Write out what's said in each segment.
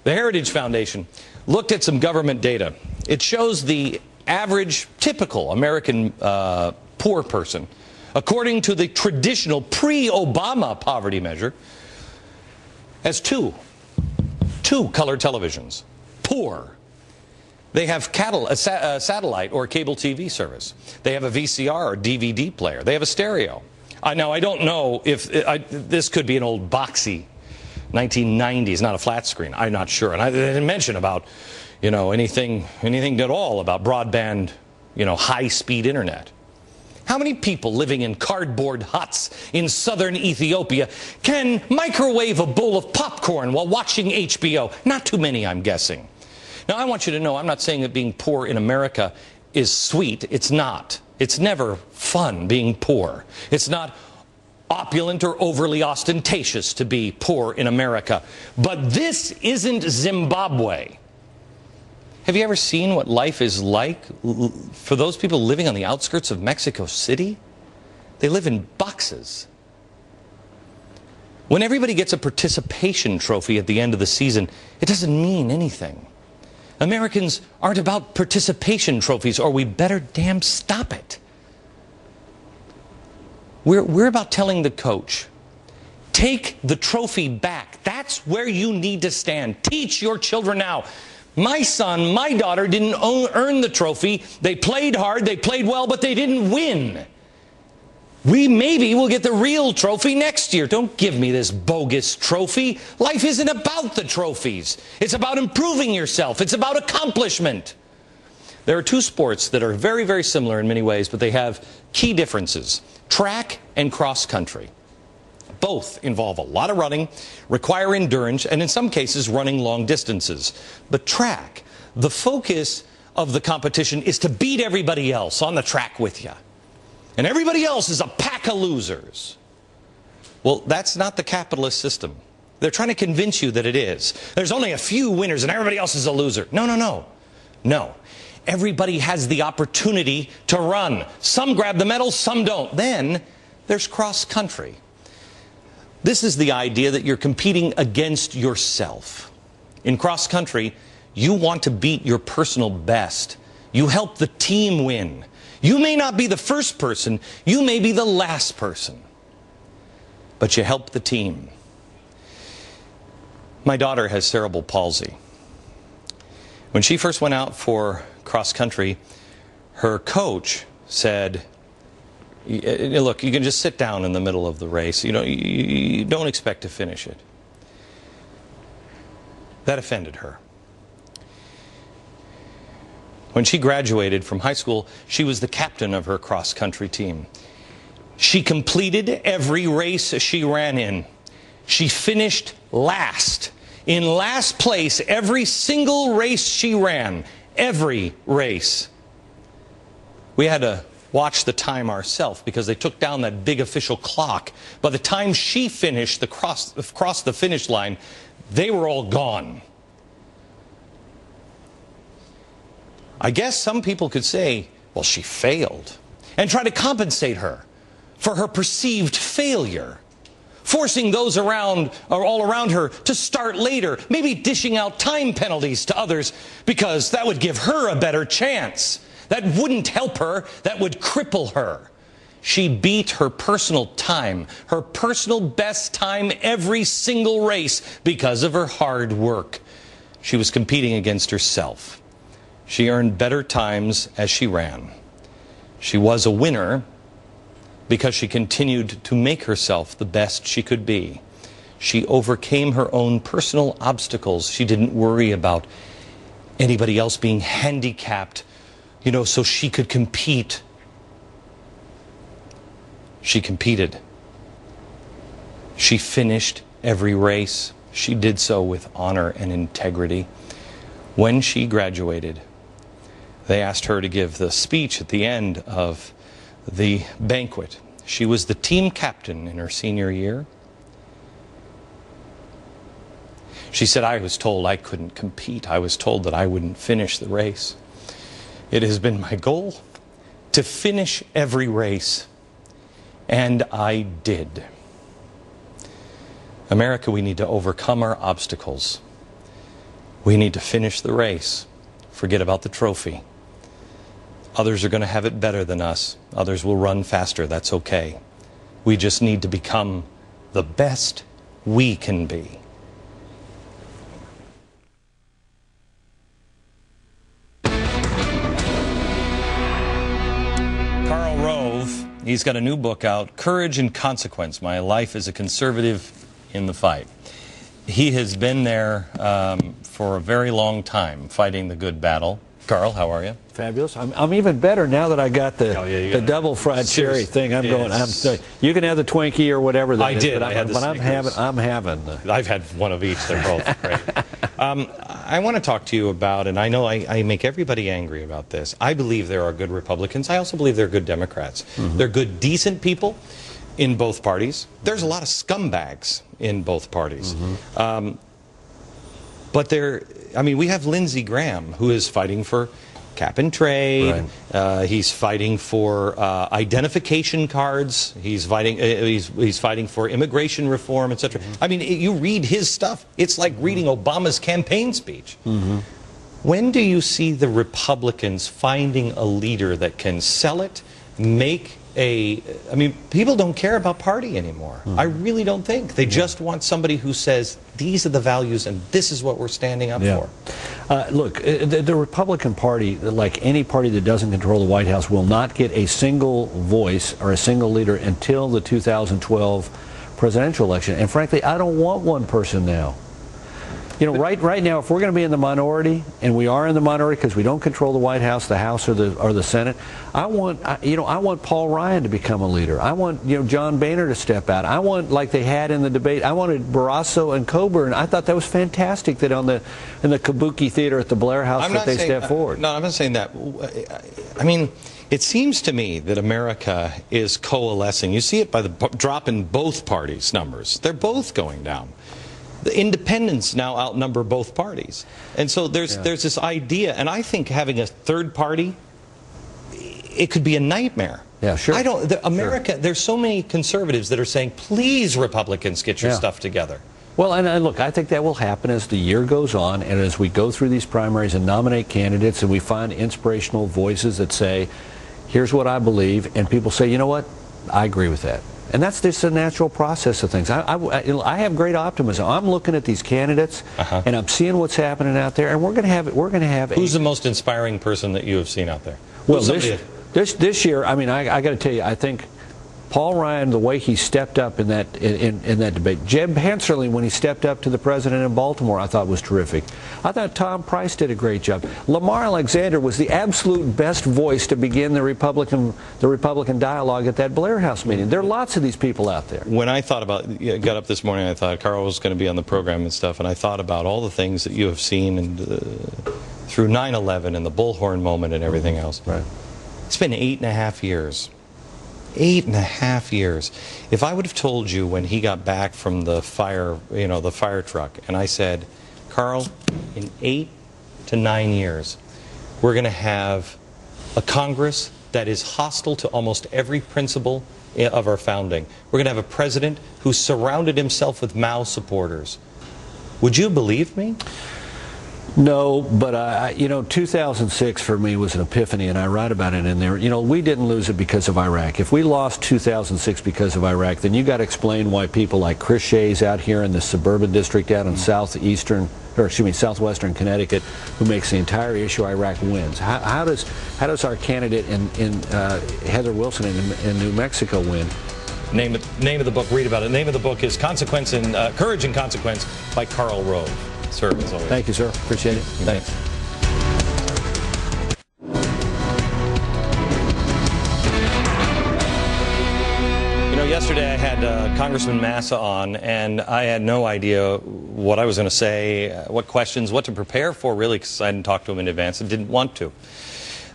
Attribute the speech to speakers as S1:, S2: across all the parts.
S1: The Heritage Foundation looked at some government data. It shows the average, typical American poor person, according to the traditional pre-Obama poverty measure, as two color televisions. Poor. They have a satellite or cable TV service. They have a VCR or DVD player. They have a stereo. Now, I don't know if this could be an old boxy 1990s, not a flat screen. I'm not sure. And I didn't mention about, anything at all about broadband, high-speed internet. How many people living in cardboard huts in southern Ethiopia can microwave a bowl of popcorn while watching HBO? Not too many, I'm guessing. Now, I want you to know, I'm not saying that being poor in America is sweet. It's not. It's never fun being poor. It's not opulent or overly ostentatious to be poor in America. But this isn't Zimbabwe. Have you ever seen what life is like for those people living on the outskirts of Mexico City? They live in boxes. When everybody gets a participation trophy at the end of the season, it doesn't mean anything. Americans aren't about participation trophies, or we better damn stop it. We're about telling the coach, take the trophy back. That's where you need to stand. Teach your children now. My son, my daughter didn't earn the trophy. They played hard, they played well, but they didn't win. We maybe will get the real trophy next year. Don't give me this bogus trophy. Life isn't about the trophies. It's about improving yourself. It's about accomplishment. There are two sports that are very, very similar in many ways, but they have key differences. Track and cross country. Both involve a lot of running, require endurance, and in some cases running long distances. But track, the focus of the competition is to beat everybody else on the track with you. And everybody else is a pack of losers. Well, that's not the capitalist system. They're trying to convince you that it is. There's only a few winners and everybody else is a loser. No. Everybody has the opportunity to run. Some grab the medals, some don't. Then there's cross country. This is the idea that you're competing against yourself. In cross country, you want to beat your personal best. You help the team win. You may not be the first person, you may be the last person, but you help the team. My daughter has cerebral palsy. When she first went out for cross country, her coach said, look, you can just sit down in the middle of the race. You don't expect to finish it. That offended her. When she graduated from high school, she was the captain of her cross-country team. She completed every race she ran in. She finished last. In last place, every single race she ran. Every race. We had to watch the time ourselves because they took down that big official clock. By the time she finished across the finish line, they were all gone. I guess some people could say, well, she failed, and try to compensate her for her perceived failure, forcing those around or all around her to start later, maybe dishing out time penalties to others because that would give her a better chance. That wouldn't help her, that would cripple her. She beat her personal time, her personal best time every single race because of her hard work. She was competing against herself. She earned better times as she ran. She was a winner because she continued to make herself the best she could be. She overcame her own personal obstacles. She didn't worry about anybody else being handicapped, so she could compete. She competed. She finished every race. She did so with honor and integrity. When she graduated, they asked her to give the speech at the end of the banquet. She was the team captain in her senior year. She said, I was told I couldn't compete. I was told that I wouldn't finish the race. It has been my goal to finish every race, and I did. America, we need to overcome our obstacles. We need to finish the race. Forget about the trophy. Others are going to have it better than us. Others will run faster. That's okay. We just need to become the best we can be. Karl Rove, he's got a new book out, Courage and Consequence, My Life as a Conservative in the Fight. He has been there for a very long time, fighting the good battle. Karl, how are you?
S2: Fabulous. I'm even better now that I got the double fried cherry thing. I'm you can have the Twinkie or whatever that
S1: I
S2: is,
S1: did.
S2: but I'm having.
S1: I've had one of each. They're both great. I want to talk to you about, and I know I make everybody angry about this. I believe there are good Republicans. I also believe there are good Democrats. Mm-hmm. They're good, decent people in both parties. There's a lot of scumbags in both parties. Mm-hmm. But we have Lindsey Graham, who is fighting for cap and trade. Right. He's fighting for identification cards. He's fighting for immigration reform, etc. Mm-hmm. I mean, you read his stuff. It's like reading Obama's campaign speech. Mm-hmm. When do you see the Republicans finding a leader that can sell it, people don't care about party anymore. Mm-hmm. I really don't think. They just want somebody who says, these are the values and this is what we're standing up for.
S2: Look, the Republican Party, like any party that doesn't control the White House, will not get a single voice or a single leader until the 2012 presidential election. And frankly, I don't want one person now. You know, right now, if we're going to be in the minority, and we are in the minority because we don't control the White House, the House, or the Senate, I want Paul Ryan to become a leader. I want John Boehner to step out. I want, like they had in the debate, I wanted Barrasso and Coburn. I thought that was fantastic that in the Kabuki Theater at the Blair House that they stepped forward.
S1: No, I'm not saying that. I mean, it seems to me that America is coalescing. You see it by the drop in both parties' numbers. They're both going down. The independents now outnumber both parties. And so there's this idea, and I think having a third party, it could be a nightmare.
S2: Yeah, sure.
S1: There's so many conservatives that are saying, please, Republicans, get your stuff together.
S2: Well, and look, I think that will happen as the year goes on, and as we go through these primaries and nominate candidates, and we find inspirational voices that say, here's what I believe, and people say, you know what, I agree with that. And that's just a natural process of things. I have great optimism. I'm looking at these candidates, and I'm seeing what's happening out there, and we're going to have.
S1: Who's the most inspiring person that you have seen out there?
S2: Well, this year, I mean, I got to tell you, I think Paul Ryan, the way he stepped up in that debate. Jeb Hensarling, when he stepped up to the president in Baltimore, I thought was terrific. I thought Tom Price did a great job. Lamar Alexander was the absolute best voice to begin the Republican dialogue at that Blair House meeting. There are lots of these people out there.
S1: When I got up this morning, I thought Karl was going to be on the program and stuff, and I thought about all the things that you have seen and through 9/11 and the Bullhorn moment and everything else.
S2: Right.
S1: It's been 8.5 years. 8.5 years. If I would have told you when he got back from the fire truck, and I said, Karl, in 8 to 9 years, we're going to have a Congress that is hostile to almost every principle of our founding. We're going to have a president who surrounded himself with Mao supporters. Would you believe me?
S2: No, but 2006 for me was an epiphany, and I write about it in there. You know, we didn't lose it because of Iraq. If we lost 2006 because of Iraq, then you got to explain why people like Chris Shays out here in the suburban district out in southwestern Connecticut, who makes the entire issue Iraq, wins. How does our candidate in Heather Wilson in New Mexico win?
S1: Name of the book. Read about it. The name of the book is Courage and Consequence by Karl Rove. Sir, as always.
S2: Thank you, sir. Appreciate it.
S1: Thanks. You know, yesterday I had Congressman Massa on, and I had no idea what I was going to say, what questions, what to prepare for, really, because I hadn't talked to him in advance and didn't want to.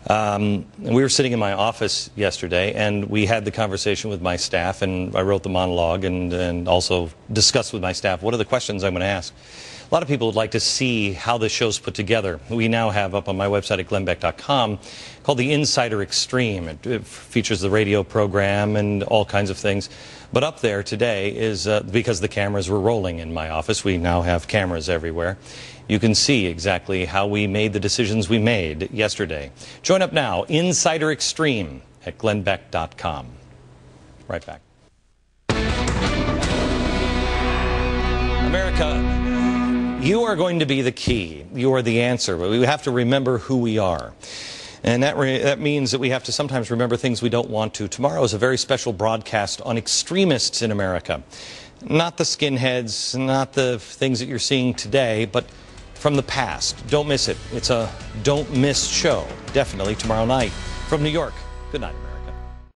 S1: We were sitting in my office yesterday, and we had the conversation with my staff, and I wrote the monologue and also discussed with my staff what are the questions I'm going to ask. A lot of people would like to see how the show's put together. We now have up on my website at glennbeck.com called the Insider Extreme. It features the radio program and all kinds of things. But up there today is, because the cameras were rolling in my office, we now have cameras everywhere. You can see exactly how we made the decisions we made yesterday. Join up now, Insider Extreme at glennbeck.com. Right back. America, you are going to be the key. You are the answer. But we have to remember who we are. And that means that we have to sometimes remember things we don't want to. Tomorrow is a very special broadcast on extremists in America. Not the skinheads, not the things that you're seeing today, but from the past. Don't miss it. It's a don't miss show. Definitely tomorrow night. From New York, good night, America.